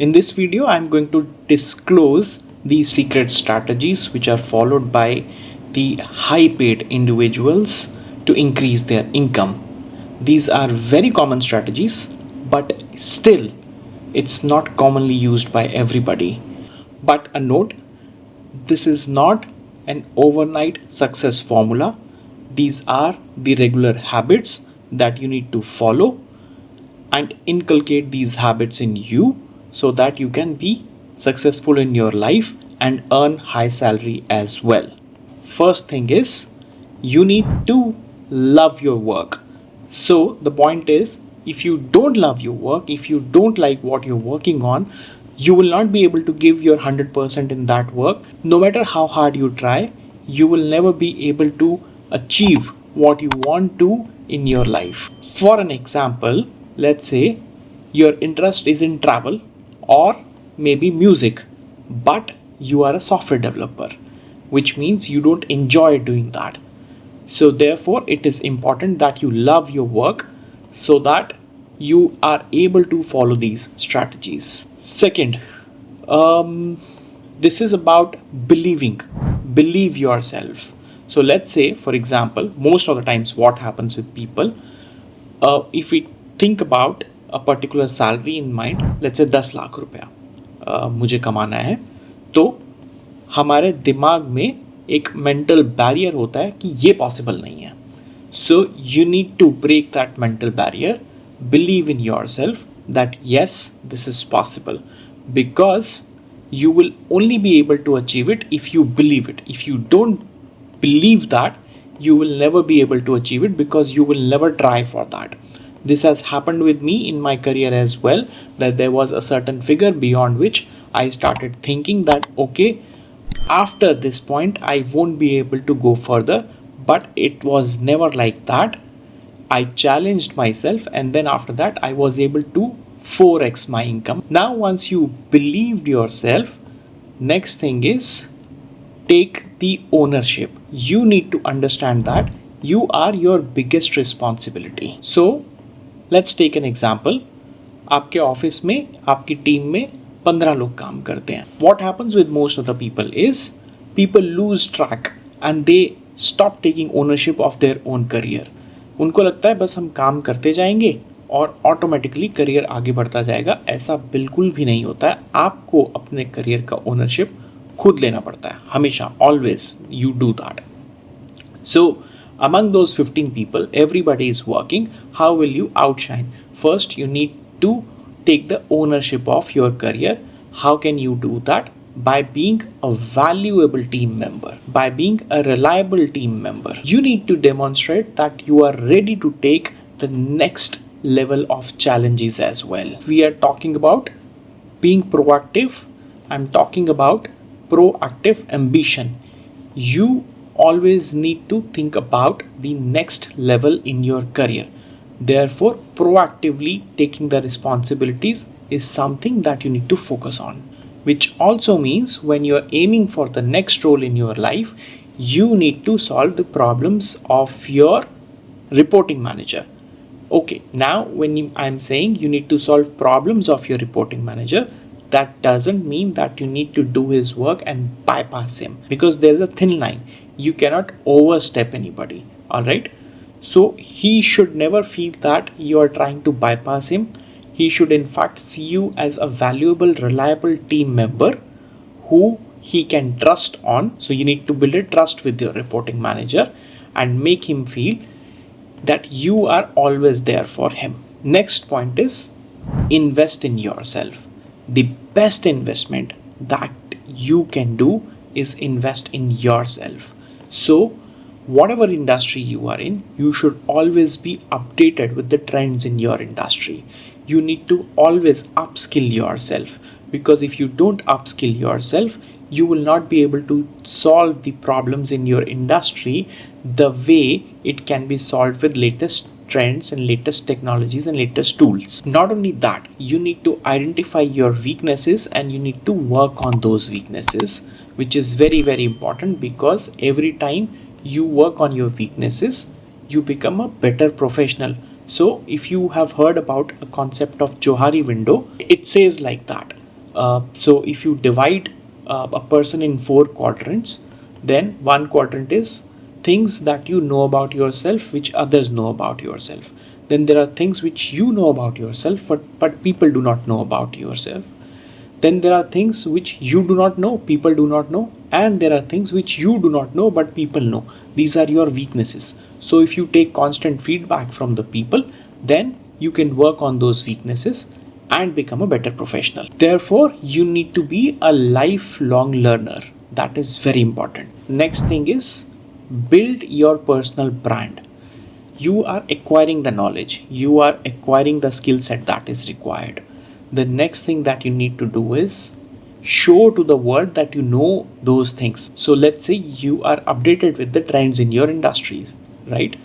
In this video, I'm going to disclose these secret strategies which are followed by the high paid individuals to increase their income. These are very common strategies, but still, it's not commonly used by everybody. But a note, this is not an overnight success formula. These are the regular habits that you need to follow and inculcate these habits in you so that you can be successful in your life and earn high salary as well. First thing is you need to love your work. So the point is, if you don't love your work, if you don't like what you're working on, you will not be able to give your 100% in that work. No matter how hard you try, you will never be able to achieve what you want to in your life. For an example, let's say your interest is in travel or maybe music, but you are a software developer, which means you don't enjoy doing that. So therefore, it is important that you love your work so that you are able to follow these strategies. Second, this is about believing. Believe yourself. So let's say, for example, most of the times what happens with people, if we think about a particular salary in mind, let's say 10 lakh रुपया मुझे कमाना है, तो हमारे दिमाग में एक mental barrier होता है कि ये पॉसिबल नहीं है. So you need to break that mental barrier. Believe in yourself that yes, this is possible, because you will only be able to achieve it if you believe it. If you don't believe that, you will never be able to achieve it because you will never try for that. This has happened with me in my career as well, that there was a certain figure beyond which I started thinking that okay, after this point I won't be able to go further, but it was never like that. I challenged myself and then after that I was able to 4x my income. Now once you believed yourself, next thing is take the ownership. You need to understand that you are your biggest responsibility. So let's take an example. आपके office में आपकी team में 15 लोग काम करते हैं. What happens with most of the people is people lose track and they stop taking ownership of their own career. उनको लगता है बस हम काम करते जाएंगे और ऑटोमेटिकली करियर आगे बढ़ता जाएगा. ऐसा बिल्कुल भी नहीं होता है. आपको अपने करियर का ओनरशिप खुद लेना पड़ता है हमेशा. Always you do that. So among those 15 people, everybody is working. How will you outshine? First, you need to take the ownership of your career. How can you do that? By being a valuable team member, by being a reliable team member. You need to demonstrate that you are ready to take the next level of challenges as well. We are talking about being proactive. I'm talking about proactive ambition. You always need to think about the next level in your career. Therefore, proactively taking the responsibilities is something that you need to focus on. Which also means when you're aiming for the next role in your life, you need to solve the problems of your reporting manager. Okay, now when I'm saying you need to solve problems of your reporting manager, that doesn't mean that you need to do his work and bypass him, because there's a thin line. You cannot overstep anybody. All right. So he should never feel that you are trying to bypass him. He should in fact see you as a valuable, reliable team member who he can trust on. So you need to build a trust with your reporting manager and make him feel that you are always there for him. Next point is invest in yourself. The best investment that you can do is invest in yourself. So whatever industry you are in, you should always be updated with the trends in your industry. You need to always upskill yourself, because if you don't upskill yourself, you will not be able to solve the problems in your industry the way it can be solved with latest trends and latest technologies and latest tools. Not only that, you need to identify your weaknesses and you need to work on those weaknesses, which is very, very important, because every time you work on your weaknesses, you become a better professional. So if you have heard about a concept of Johari window, it says like that. So if you divide a person in four quadrants, then one quadrant is things that you know about yourself which others know about yourself. Then there are things which you know about yourself but people do not know about yourself. Then there are things which you do not know, people do not know, and there are things which you do not know but people know. These are your weaknesses. So if you take constant feedback from the people, then you can work on those weaknesses and become a better professional. Therefore, you need to be a lifelong learner. That is very important. Next thing is build your personal brand. You are acquiring the knowledge, you are acquiring the skill set that is required. The next thing that you need to do is show to the world that you know those things. So let's say you are updated with the trends in your industries, right?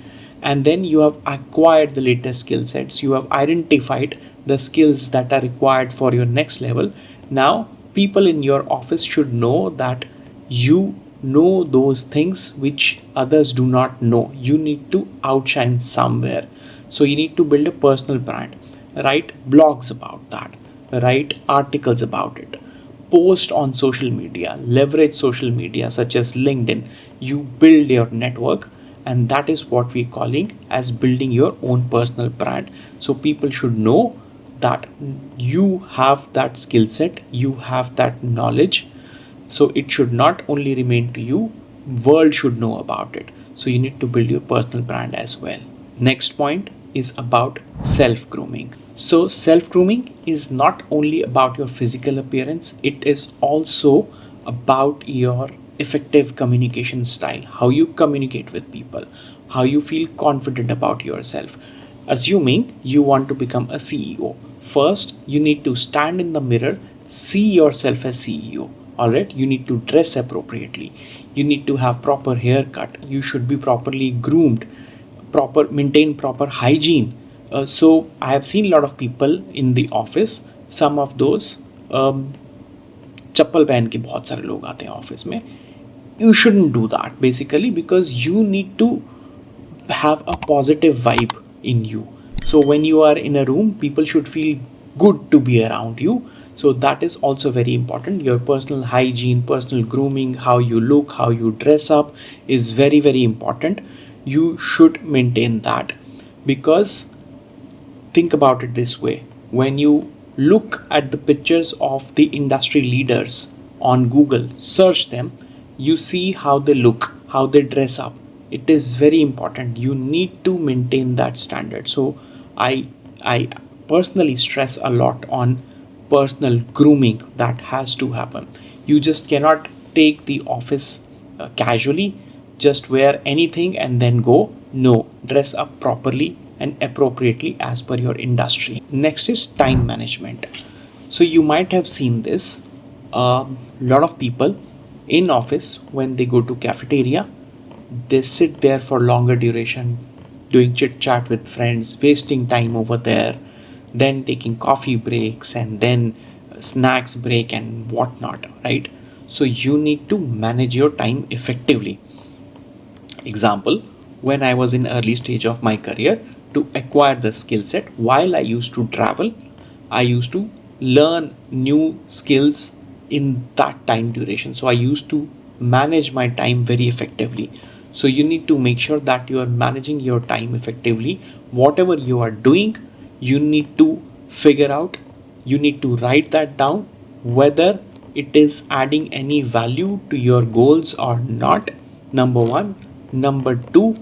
And then you have acquired the latest skill sets, you have identified the skills that are required for your next level. Now people in your office should know that you know those things which others do not know. You need to outshine somewhere. So you need to build a personal brand, write blogs about that, write articles about it, post on social media, leverage social media such as LinkedIn. You build your network, and that is what we're calling as building your own personal brand. So people should know that you have that skill set, you have that knowledge. So it should not only remain to you, world should know about it. So you need to build your personal brand as well. Next point is about self grooming. So self grooming is not only about your physical appearance, it is also about your effective communication style, how you communicate with people, how you feel confident about yourself. Assuming you want to become a CEO, first you need to stand in the mirror, see yourself as CEO. All right, you need to dress appropriately, you need to have proper haircut, you should be properly groomed, maintain proper hygiene. So I have seen a lot of people in the office, some of those चप्पल पहन के बहुत सारे लोग आते हैं office में. You shouldn't do that basically, because you need to have a positive vibe in you. So when you are in a room, people should feel good to be around you. So that is also very important. Your personal hygiene, personal grooming, how you look, how you dress up is very, very important. You should maintain that, because think about it this way: when you look at the pictures of the industry leaders on Google, search them, you see how they look, how they dress up. It is very important. You need to maintain that standard. So I personally stress a lot on personal grooming that has to happen. You just cannot take the office casually, just wear anything and then go. No, dress up properly and appropriately as per your industry. Next is time management. So you might have seen this. A lot of people in office, when they go to cafeteria, they sit there for longer duration, doing chit chat with friends, wasting time over there, then taking coffee breaks and then snacks break and whatnot, right? So you need to manage your time effectively. Example, when I was in early stage of my career, to acquire the skill set, while I used to travel, I used to learn new skills in that time duration. So I used to manage my time very effectively. So you need to make sure that you are managing your time effectively. Whatever you are doing, you need to figure out, you need to write that down, whether it is adding any value to your goals or not. Number one. Number two,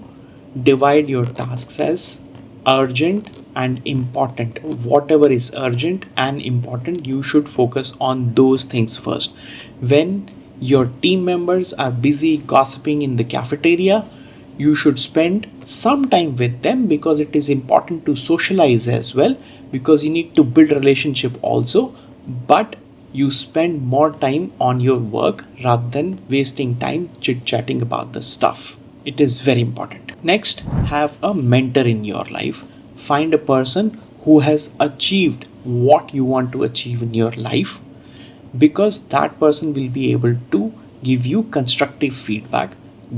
divide your tasks as urgent and important. Whatever is urgent and important, you should focus on those things first. When your team members are busy gossiping in the cafeteria, you should spend some time with them, because it is important to socialize as well, because you need to build relationship also. But you spend more time on your work rather than wasting time chit chatting about the stuff. It is very important. Next, have a mentor in your life. Find a person who has achieved what you want to achieve in your life, because that person will be able to give you constructive feedback,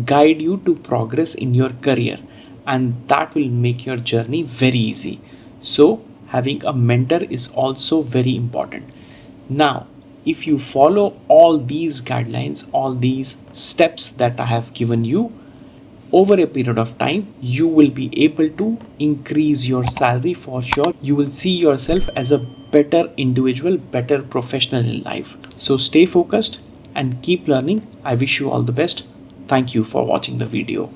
guide you to progress in your career, and that will make your journey very easy. So having a mentor is also very important. Now, if you follow all these guidelines, all these steps that I have given you, over a period of time, you will be able to increase your salary for sure. You will see yourself as a better individual, better professional in life. So stay focused and keep learning. I wish you all the best. Thank you for watching the video.